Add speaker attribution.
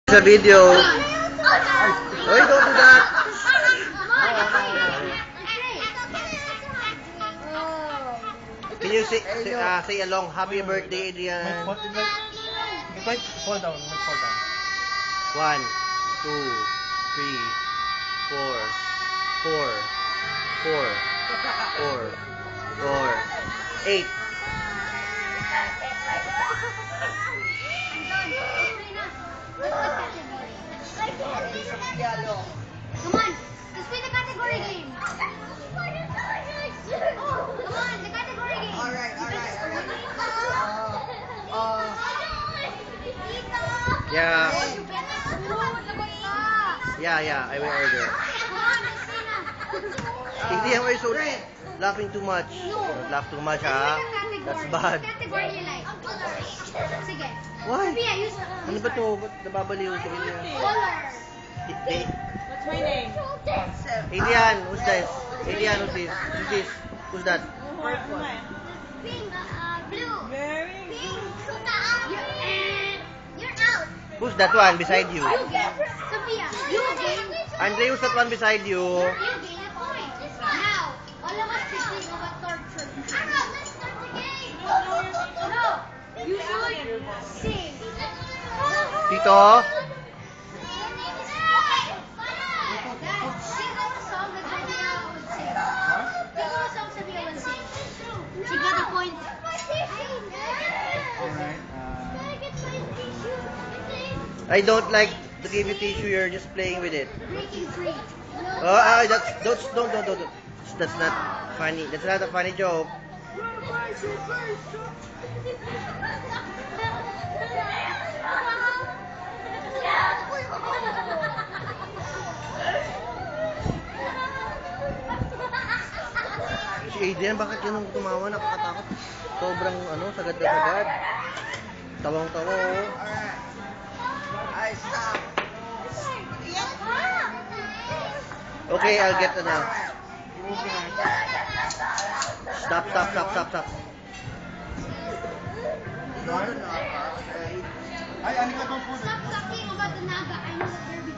Speaker 1: Sa video. Oy, don't do that. Can you say along, happy birthday, Adrian?
Speaker 2: Fall down.
Speaker 1: 1, 2, 3, 4, 8.
Speaker 3: Come on, let's play the category game. Come on, the category game.
Speaker 4: Alright.
Speaker 1: Yeah, I will order. Adrian, why are you so laughing too much? Don't laugh too much, ha? That's bad.
Speaker 3: Category you like. Sige.
Speaker 1: Why?
Speaker 3: Sophia, use
Speaker 1: Ano ba to? Ba't nababaliw? Sige niya.
Speaker 3: color.
Speaker 5: What's my name?
Speaker 1: Adrian, who's this? Adrian, who's this? Who's this? Who's that?
Speaker 3: Pink, blue.
Speaker 5: Very
Speaker 3: Pink. You're out.
Speaker 1: Who's that one beside you?
Speaker 3: You get. Sophia, you gain.
Speaker 1: Andre, who's that one beside you?
Speaker 3: You gain a point. Now, all of us thinking of a torture. Let's start the game. No, you should sing.
Speaker 1: Tito?
Speaker 3: Guys, sing a song that Sophia would sing. Sing a song Sophia would sing. She got a point.
Speaker 1: I don't like to give you tissue, you're just playing with it.
Speaker 3: Breaking free.
Speaker 1: That's not funny. That's not a funny joke. Si Adrian, bakit yun ang tumawa? Nakakatakot. Sobrang sagad na sagad. Tawang-tawa, oh.
Speaker 4: Stop.
Speaker 1: Okay, I'll get it now. Stop.
Speaker 2: Ay, ano ka daw po?
Speaker 3: Stop talking about the Naga. I know that they're big.